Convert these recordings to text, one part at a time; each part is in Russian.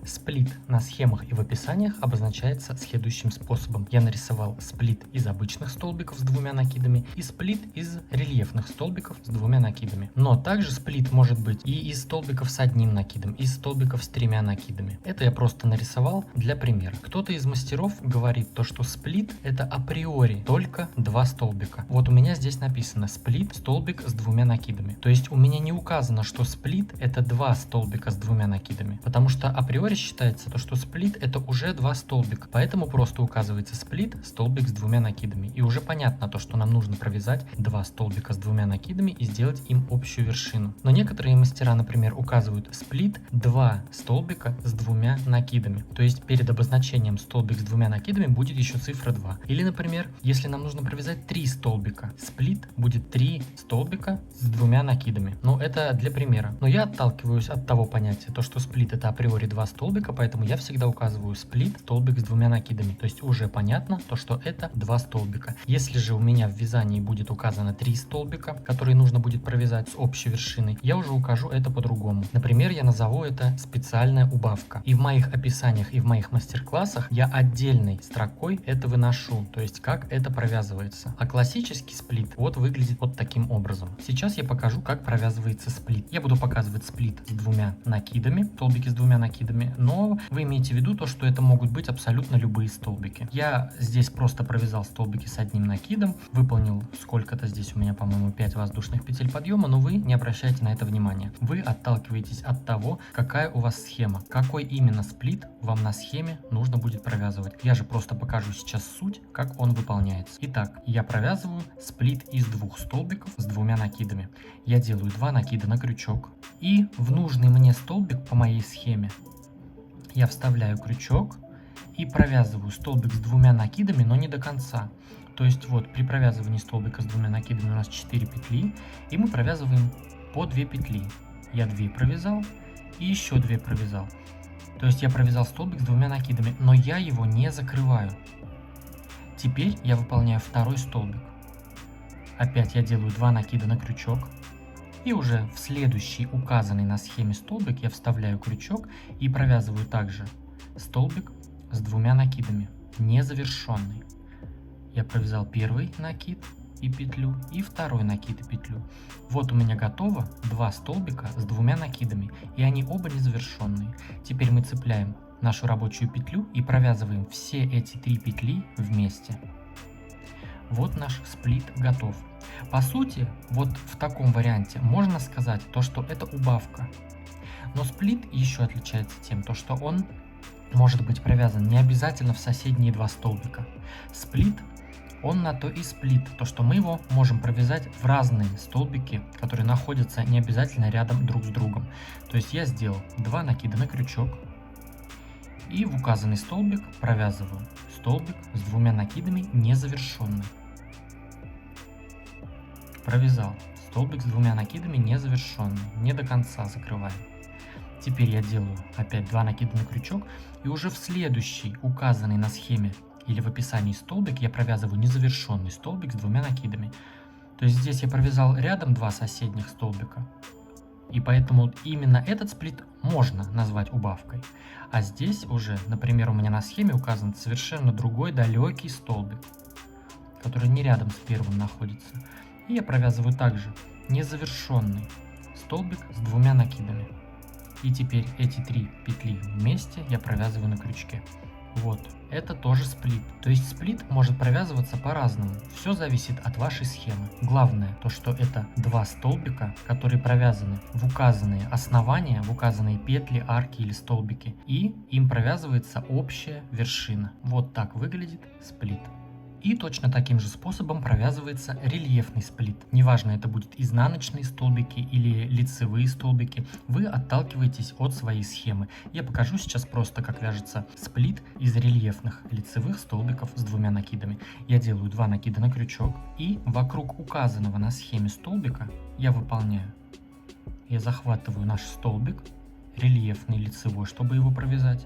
Сплит на схемах и в описаниях обозначается следующим способом. Я нарисовал сплит из обычных столбиков с двумя накидами и сплит из рельефных столбиков с двумя накидами. Но также сплит может быть и из столбиков с одним накидом, и из столбиков с тремя накидами. Это я просто нарисовал для примера. Кто-то из мастеров говорит то, что сплит это априори только два столбика. Вот у меня здесь написано сплит столбик с двумя накидами. То есть у меня не указано, что сплит это два столбика с двумя накидами. Потому что априори считается то, что сплит это уже два столбика. Поэтому просто указывается сплит столбик с двумя накидами. И уже понятно то, что нам нужно провязать два столбика с двумя накидами и сделать им общую вершину. Но некоторые мастера, например, указывают сплит два столбика с двумя накидами. То есть перед обозначением столбик с двумя накидами будет еще цифра 2. Или, например, если нам нужно провязать 3 столбика, сплит будет 3 столбика с двумя накидами. Но это для примера. Но я отталкиваюсь от того понятия, то что сплит это априори два столбика, поэтому я всегда указываю сплит столбик с двумя накидами. То есть уже понятно то, что это два столбика. Если же у меня в вязании будет указано 3 столбика, которые нужно будет провязать с общей вершиной, я уже укажу это по-другому. Например, я назову это специальная убавка. И в моих описаниях и в моих мастер-классах я отдельной строкой это выношу, то есть как это провязывается. А классический сплит вот выглядит вот таким образом. Сейчас я покажу, как провязывается сплит. Я буду показывать сплит с двумя накидами, столбики с двумя накидами, но вы имеете в виду то, что это могут быть абсолютно любые столбики. Я здесь просто провязал столбики с одним накидом, выполнил сколько-то здесь у меня, по-моему, 5 воздушных петель подъема, но вы не обращайте на это внимания. Вы отталкиваетесь от того, какая у вас схема, какой именно сплит вам на схеме нужно будет провязывать. Я же просто покажу сейчас суть, как он выполняется. Итак, я провязываю сплит из двух столбиков с двумя накидами. Я делаю 2 накида на крючок и в нужный мне столбик по моей схеме я вставляю крючок и провязываю столбик с двумя накидами, но не до конца. То есть вот при провязывании столбика с двумя накидами у нас 4 петли, и мы провязываем по 2 петли. Я 2 провязал и еще 2 провязал. То есть я провязал столбик с двумя накидами, но я его не закрываю. Теперь я выполняю второй столбик. Опять я делаю 2 накида на крючок. И уже в следующий указанный на схеме столбик я вставляю крючок и провязываю также столбик с двумя накидами, незавершенный. Я провязал первый накид и петлю, и второй накид и петлю. Вот у меня готово 2 столбика с двумя накидами, и они оба незавершенные. Теперь мы цепляем нашу рабочую петлю и провязываем все эти 3 петли вместе. Вот наш сплит готов. По сути, вот в таком варианте можно сказать то, что это убавка. Но сплит еще отличается тем, то, что он может быть провязан не обязательно в соседние 2 столбика. Сплит, он на то и сплит, то что мы его можем провязать в разные столбики, которые находятся не обязательно рядом друг с другом. То есть я сделал 2 накида на крючок и в указанный столбик провязываю столбик с двумя накидами незавершенный. Провязал столбик с двумя накидами незавершенный, не до конца закрываем. Теперь я делаю опять 2 накида на крючок и уже в следующий указанный на схеме или в описании столбик я провязываю незавершенный столбик с двумя накидами. То есть здесь я провязал рядом 2 соседних столбика, и поэтому именно этот сплит можно назвать убавкой. А здесь уже, например, у меня на схеме указан совершенно другой далекий столбик, который не рядом с первым находится. И я провязываю также незавершенный столбик с двумя накидами. И теперь эти 3 петли вместе я провязываю на крючке. Вот, это тоже сплит. То есть сплит может провязываться по-разному. Все зависит от вашей схемы. Главное, то что это 2 столбика, которые провязаны в указанные основания, в указанные петли, арки или столбики. И им провязывается общая вершина. Вот так выглядит сплит. И точно таким же способом провязывается рельефный сплит. Неважно, это будет изнаночные столбики или лицевые столбики, вы отталкиваетесь от своей схемы. Я покажу сейчас просто, как вяжется сплит из рельефных лицевых столбиков с двумя накидами. Я делаю 2 накида на крючок и вокруг указанного на схеме столбика я выполняю. Я захватываю наш столбик, рельефный лицевой, чтобы его провязать.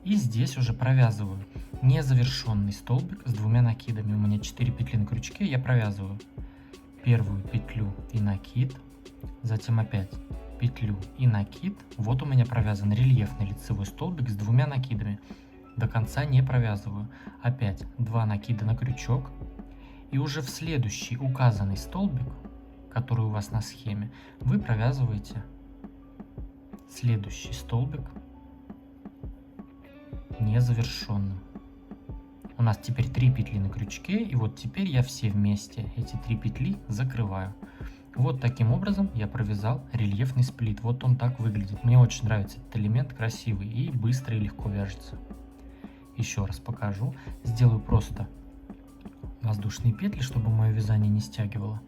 И здесь уже провязываю незавершенный столбик с двумя накидами. У меня 4 петли на крючке, я провязываю первую петлю и накид, затем опять петлю и накид. Вот у меня провязан рельефный лицевой столбик с 2 накидами. До конца не провязываю. Опять 2 накида на крючок. И уже в следующий указанный столбик, который у вас на схеме, вы провязываете следующий столбик незавершенным. У нас теперь 3 петли на крючке, и вот теперь я все вместе эти 3 петли закрываю. Вот таким образом я провязал рельефный сплит. Вот он так выглядит. Мне очень нравится этот элемент, красивый и быстро и легко вяжется. Еще раз покажу. Сделаю просто воздушные петли, чтобы мое вязание не стягивало.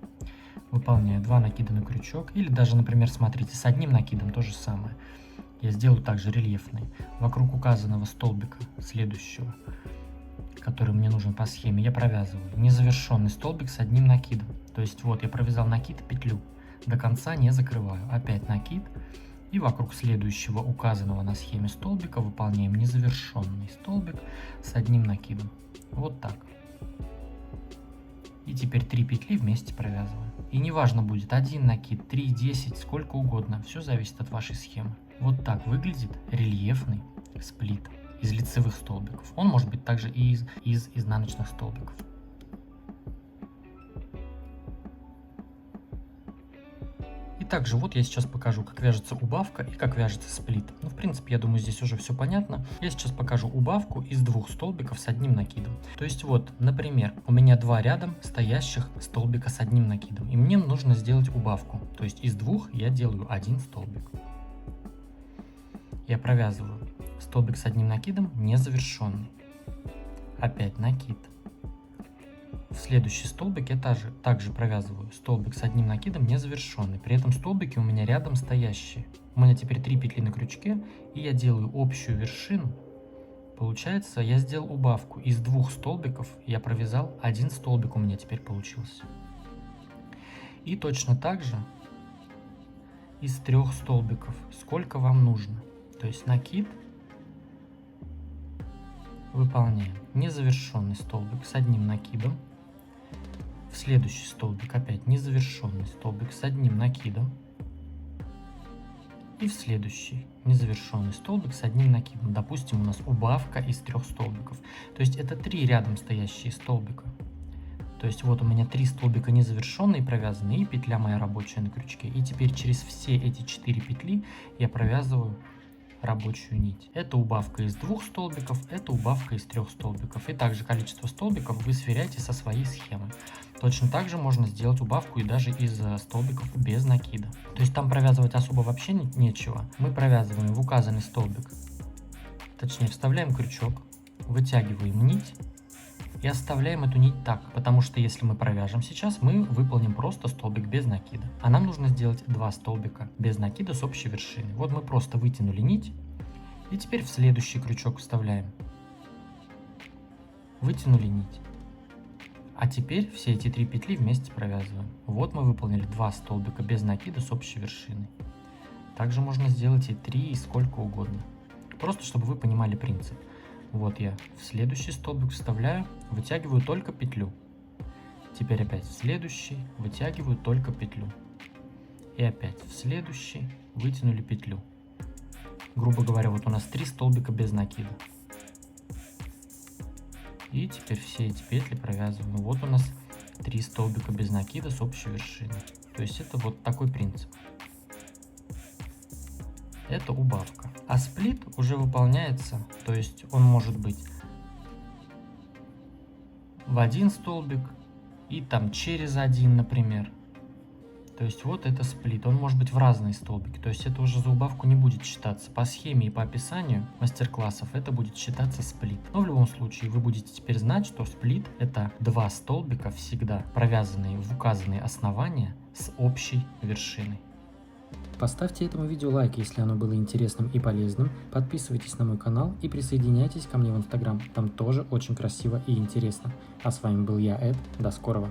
Выполняю 2 накида на крючок, или даже, например, смотрите, с одним накидом то же самое. Я сделаю также рельефный. Вокруг указанного столбика следующего, который мне нужен по схеме, я провязываю незавершенный столбик с одним накидом. То есть вот я провязал накид, петлю, до конца не закрываю. Опять накид, и вокруг следующего указанного на схеме столбика выполняем незавершенный столбик с одним накидом. Вот так. И теперь 3 петли вместе провязываем. И неважно будет 1 накид, 3, 10, сколько угодно. Все зависит от вашей схемы. Вот так выглядит рельефный сплит из лицевых столбиков. Он может быть также и из изнаночных столбиков. И также вот я сейчас покажу, как вяжется убавка и как вяжется сплит. Ну, в принципе, я думаю, здесь уже все понятно. Я сейчас покажу убавку из 2 столбиков с одним накидом. То есть вот, например, у меня 2 рядом стоящих столбика с одним накидом. И мне нужно сделать убавку. То есть из 2 я делаю 1 столбик. Я провязываю столбик с одним накидом незавершенный. Опять накид. В следующий столбик я также провязываю столбик с одним накидом незавершенный. При этом столбики у меня рядом стоящие. У меня теперь 3 петли на крючке, и я делаю общую вершину. Получается, я сделал убавку. Из 2 столбиков я провязал 1 столбик, у меня теперь получился. И точно так же из 3 столбиков, сколько вам нужно. То есть накид, выполняем незавершенный столбик с одним накидом. В следующий столбик опять незавершенный столбик с одним накидом. И в следующий незавершенный столбик с одним накидом. Допустим, у нас убавка из 3 столбиков. То есть это 3 рядом стоящие столбика. То есть вот у меня 3 столбика незавершенные провязаны и петля моя рабочая на крючке. И теперь через все эти 4 петли я провязываю рабочую нить. Это убавка из 2 столбиков, это убавка из 3 столбиков. И также количество столбиков вы сверяете со своей схемой. Точно так же можно сделать убавку и даже из столбиков без накида. То есть там провязывать особо вообще нечего. Мы провязываем в указанный столбик, точнее вставляем крючок, вытягиваем нить и оставляем эту нить так, потому что если мы провяжем сейчас, мы выполним просто столбик без накида. А нам нужно сделать 2 столбика без накида с общей вершины. Вот мы просто вытянули нить и теперь в следующий крючок вставляем. Вытянули нить. А теперь все эти 3 петли вместе провязываем. Вот мы выполнили 2 столбика без накида с общей вершиной. Также можно сделать и 3, и сколько угодно. Просто чтобы вы понимали принцип. Вот я в следующий столбик вставляю, вытягиваю только петлю. Теперь опять в следующий, вытягиваю только петлю. И опять в следующий, вытянули петлю. Грубо говоря, вот у нас 3 столбика без накида. И теперь все эти петли провязываем. Вот у нас 3 столбика без накида с общей вершиной. То есть это вот такой принцип. Это убавка. А сплит уже выполняется, то есть он может быть в 1 столбик и там через 1, например. То есть вот это сплит, он может быть в разные столбики, то есть это уже за убавку не будет считаться. По схеме и по описанию мастер-классов это будет считаться сплит. Но в любом случае вы будете теперь знать, что сплит это 2 столбика всегда провязанные в указанные основания с общей вершиной. Поставьте этому видео лайк, если оно было интересным и полезным, подписывайтесь на мой канал и присоединяйтесь ко мне в Инстаграм, там тоже очень красиво и интересно. А с вами был я, Эд, до скорого.